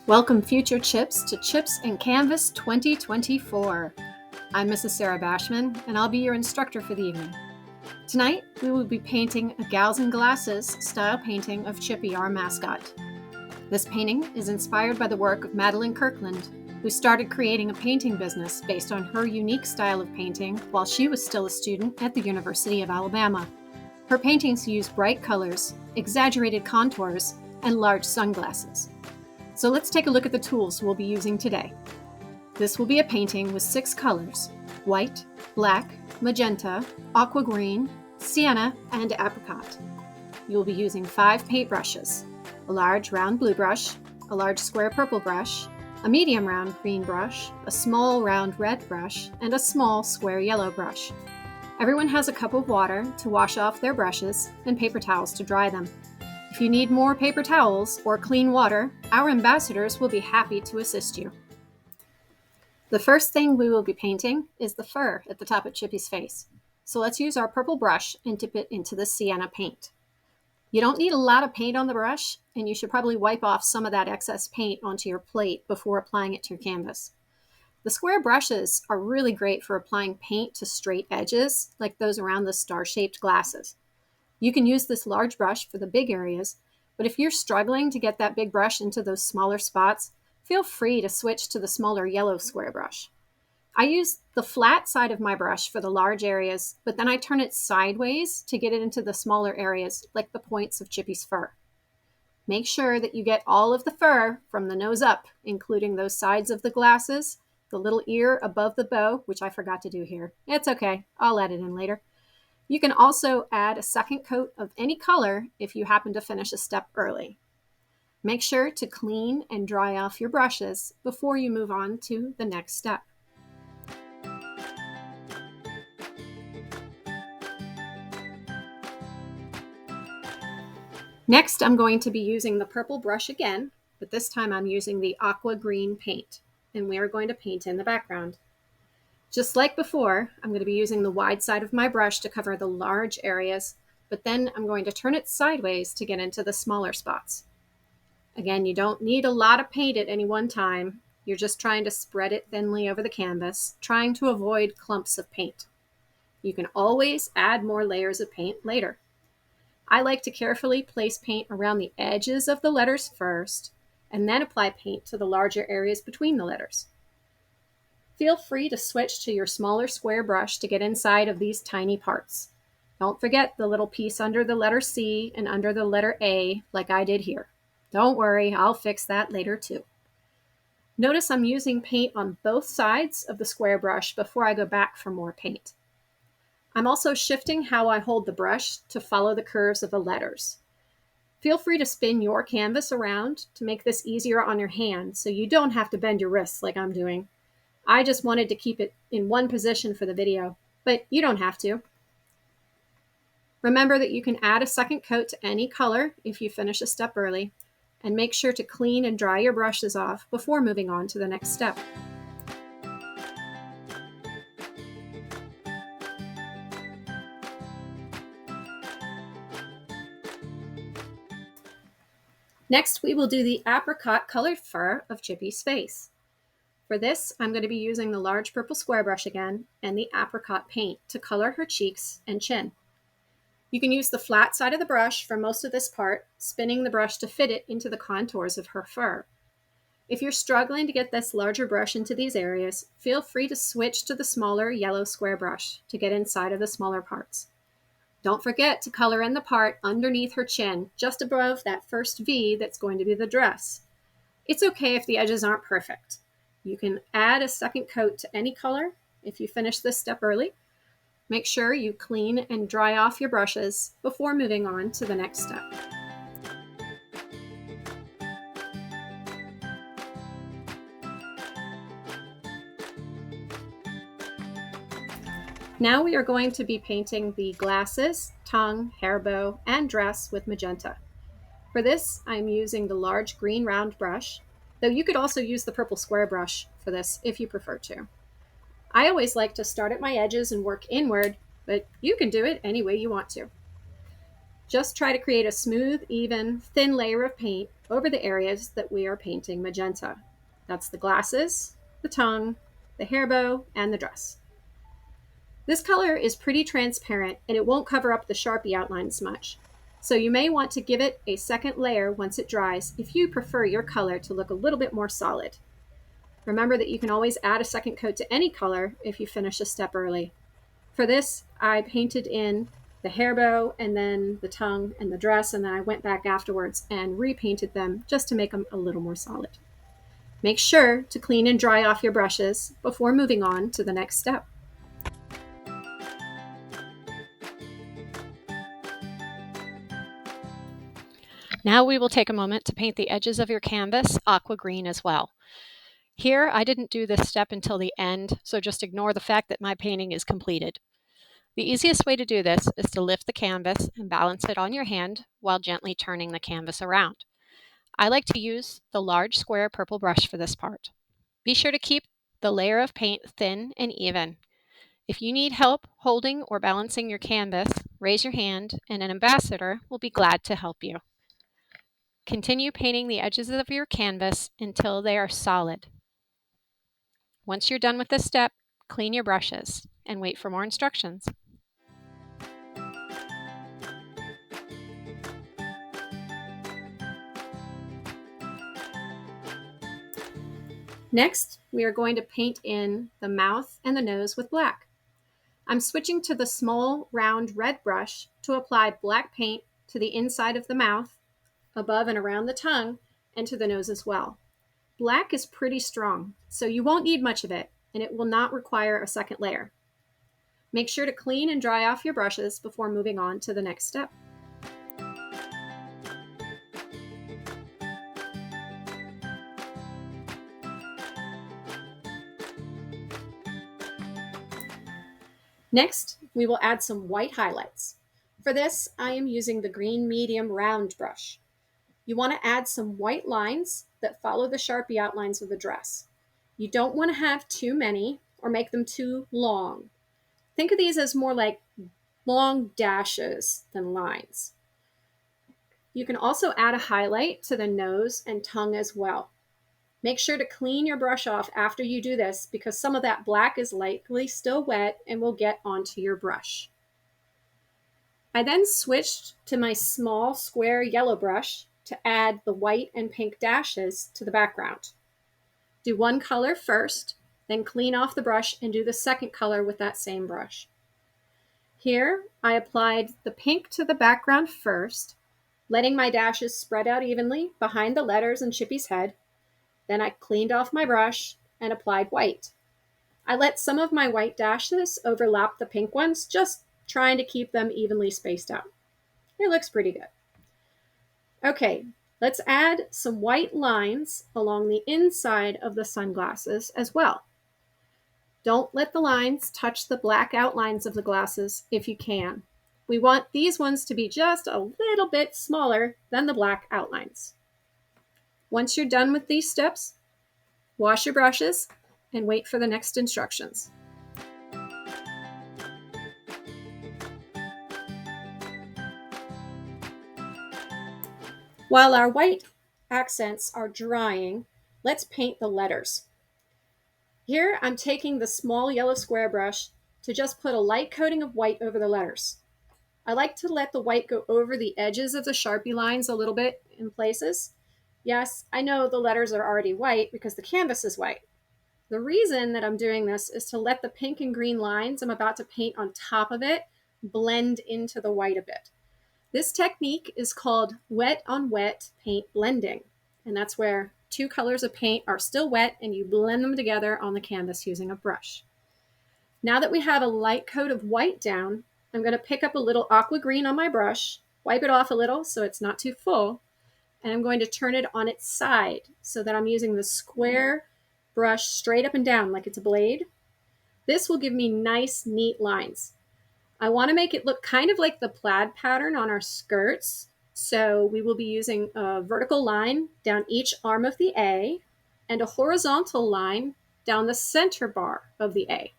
Welcome future Chips to Chips and Canvas 2024. I'm Mrs. Sarah Bashman, and I'll be your instructor for the evening. Tonight, we will be painting a Gals and Glasses style painting of Chippy, our mascot. This painting is inspired by the work of Madeline Kirkland, who started creating a painting business based on her unique style of painting while she was still a student at the University of Alabama. Her paintings use bright colors, exaggerated contours, and large sunglasses. So let's take a look at the tools we'll be using today. This will be a painting with 6 colors: white, black, magenta, aqua green, sienna, and apricot. You will be using 5 paintbrushes: a large round blue brush, a large square purple brush, a medium round green brush, a small round red brush, and a small square yellow brush. Everyone has a cup of water to wash off their brushes and paper towels to dry them. If you need more paper towels or clean water, our ambassadors will be happy to assist you. The first thing we will be painting is the fur at the top of Chippy's face. So let's use our purple brush and dip it into the sienna paint. You don't need a lot of paint on the brush, and you should probably wipe off some of that excess paint onto your plate before applying it to your canvas. The square brushes are really great for applying paint to straight edges, like those around the star-shaped glasses. You can use this large brush for the big areas, but if you're struggling to get that big brush into those smaller spots, feel free to switch to the smaller yellow square brush. I use the flat side of my brush for the large areas, but then I turn it sideways to get it into the smaller areas, like the points of Chippy's fur. Make sure that you get all of the fur from the nose up, including those sides of the glasses, the little ear above the bow, which I forgot to do here. It's okay, I'll add it in later. You can also add a second coat of any color if you happen to finish a step early. Make sure to clean and dry off your brushes before you move on to the next step. Next, I'm going to be using the purple brush again, but this time I'm using the aqua green paint, and we are going to paint in the background. Just like before, I'm going to be using the wide side of my brush to cover the large areas, but then I'm going to turn it sideways to get into the smaller spots. Again, you don't need a lot of paint at any one time. You're just trying to spread it thinly over the canvas, trying to avoid clumps of paint. You can always add more layers of paint later. I like to carefully place paint around the edges of the letters first, and then apply paint to the larger areas between the letters. Feel free to switch to your smaller square brush to get inside of these tiny parts. Don't forget the little piece under the letter C and under the letter A, like I did here. Don't worry, I'll fix that later too. Notice I'm using paint on both sides of the square brush before I go back for more paint. I'm also shifting how I hold the brush to follow the curves of the letters. Feel free to spin your canvas around to make this easier on your hand so you don't have to bend your wrists like I'm doing. I just wanted to keep it in one position for the video, but you don't have to. Remember that you can add a second coat to any color if you finish a step early, and make sure to clean and dry your brushes off before moving on to the next step. Next, we will do the apricot colored fur of Chippy's face. For this, I'm going to be using the large purple square brush again and the apricot paint to color her cheeks and chin. You can use the flat side of the brush for most of this part, spinning the brush to fit it into the contours of her fur. If you're struggling to get this larger brush into these areas, feel free to switch to the smaller yellow square brush to get inside of the smaller parts. Don't forget to color in the part underneath her chin, just above that first V that's going to be the dress. It's okay if the edges aren't perfect. You can add a second coat to any color if you finish this step early. Make sure you clean and dry off your brushes before moving on to the next step. Now we are going to be painting the glasses, tongue, hair bow, and dress with magenta. For this, I'm using the large green round brush, though you could also use the purple square brush for this if you prefer to. I always like to start at my edges and work inward, but you can do it any way you want to. Just try to create a smooth, even, thin layer of paint over the areas that we are painting magenta. That's the glasses, the tongue, the hair bow, and the dress. This color is pretty transparent and it won't cover up the Sharpie outlines much. So you may want to give it a second layer once it dries if you prefer your color to look a little bit more solid. Remember that you can always add a second coat to any color if you finish a step early. For this, I painted in the hair bow and then the tongue and the dress, and then I went back afterwards and repainted them just to make them a little more solid. Make sure to clean and dry off your brushes before moving on to the next step. Now we will take a moment to paint the edges of your canvas aqua green as well. Here, I didn't do this step until the end, so just ignore the fact that my painting is completed. The easiest way to do this is to lift the canvas and balance it on your hand while gently turning the canvas around. I like to use the large square purple brush for this part. Be sure to keep the layer of paint thin and even. If you need help holding or balancing your canvas, raise your hand and an ambassador will be glad to help you. Continue painting the edges of your canvas until they are solid. Once you're done with this step, clean your brushes and wait for more instructions. Next, we are going to paint in the mouth and the nose with black. I'm switching to the small, round red brush to apply black paint to the inside of the mouth, above and around the tongue, and to the nose as well. Black is pretty strong, so you won't need much of it, and it will not require a second layer. Make sure to clean and dry off your brushes before moving on to the next step. Next, we will add some white highlights. For this, I am using the green medium round brush. You want to add some white lines that follow the Sharpie outlines of the dress. You don't want to have too many or make them too long. Think of these as more like long dashes than lines. You can also add a highlight to the nose and tongue as well. Make sure to clean your brush off after you do this because some of that black is likely still wet and will get onto your brush. I then switched to my small square yellow brush to add the white and pink dashes to the background. Do one color first, then clean off the brush and do the second color with that same brush. Here, I applied the pink to the background first, letting my dashes spread out evenly behind the letters and Chippy's head. Then I cleaned off my brush and applied white. I let some of my white dashes overlap the pink ones, just trying to keep them evenly spaced out. It looks pretty good. Okay, let's add some white lines along the inside of the sunglasses as well. Don't let the lines touch the black outlines of the glasses if you can. We want these ones to be just a little bit smaller than the black outlines. Once you're done with these steps, wash your brushes and wait for the next instructions. While our white accents are drying, let's paint the letters. Here I'm taking the small yellow square brush to just put a light coating of white over the letters. I like to let the white go over the edges of the Sharpie lines a little bit in places. Yes, I know the letters are already white because the canvas is white. The reason that I'm doing this is to let the pink and green lines I'm about to paint on top of it blend into the white a bit. This technique is called wet on wet paint blending, and that's where two colors of paint are still wet and you blend them together on the canvas using a brush. Now that we have a light coat of white down, I'm going to pick up a little aqua green on my brush, wipe it off a little so it's not too full, and I'm going to turn it on its side so that I'm using the square brush straight up and down like it's a blade. This will give me nice, neat lines. I want to make it look kind of like the plaid pattern on our skirts. So we will be using a vertical line down each arm of the A and a horizontal line down the center bar of the A.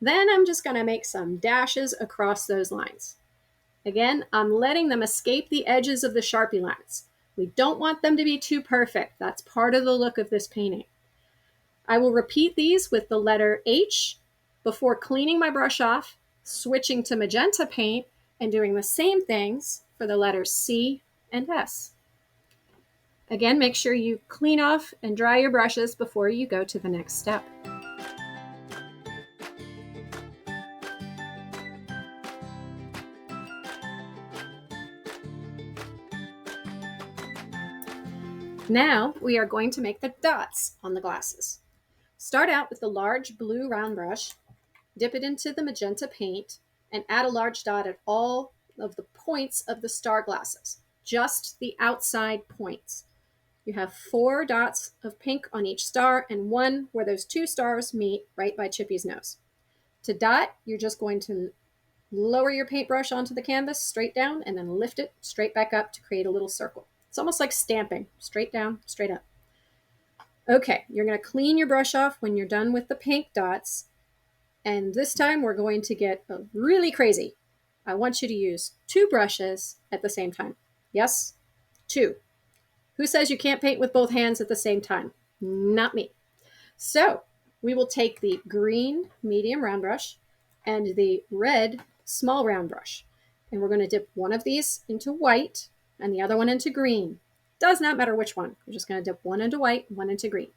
Then I'm just going to make some dashes across those lines. Again, I'm letting them escape the edges of the Sharpie lines. We don't want them to be too perfect. That's part of the look of this painting. I will repeat these with the letter H before cleaning my brush off, switching to magenta paint, and doing the same things for the letters C and S. Again, make sure you clean off and dry your brushes before you go to the next step. Now we are going to make the dots on the glasses. Start out with the large blue round brush, dip it into the magenta paint, and add a large dot at all of the points of the star glasses, just the outside points. You have 4 dots of pink on each star and 1 where those 2 stars meet right by Chippy's nose. To dot, you're just going to lower your paintbrush onto the canvas straight down and then lift it straight back up to create a little circle. It's almost like stamping, straight down, straight up. Okay, you're going to clean your brush off when you're done with the pink dots. And this time we're going to get really crazy. I want you to use 2 brushes at the same time. Yes, 2. Who says you can't paint with both hands at the same time? Not me. So we will take the green medium round brush and the red small round brush. And we're going to dip one of these into white and the other one into green. Does not matter which one. We're just going to dip one into white, one into green.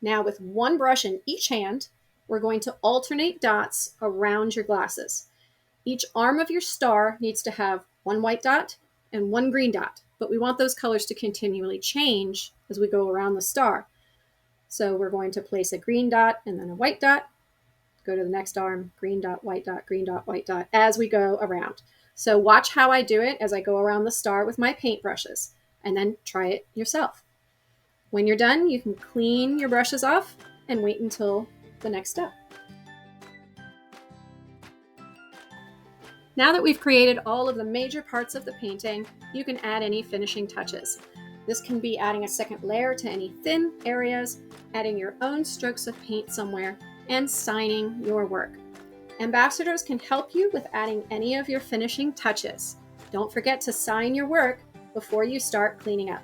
Now with 1 brush in each hand, we're going to alternate dots around your glasses. Each arm of your star needs to have 1 white dot and 1 green dot, but we want those colors to continually change as we go around the star. So we're going to place a green dot and then a white dot, go to the next arm, green dot, white dot, green dot, white dot, as we go around. So watch how I do it as I go around the star with my paint brushes, and then try it yourself. When you're done, you can clean your brushes off and wait until the next step. Now that we've created all of the major parts of the painting, you can add any finishing touches. This can be adding a second layer to any thin areas, adding your own strokes of paint somewhere, and signing your work. Ambassadors can help you with adding any of your finishing touches. Don't forget to sign your work before you start cleaning up.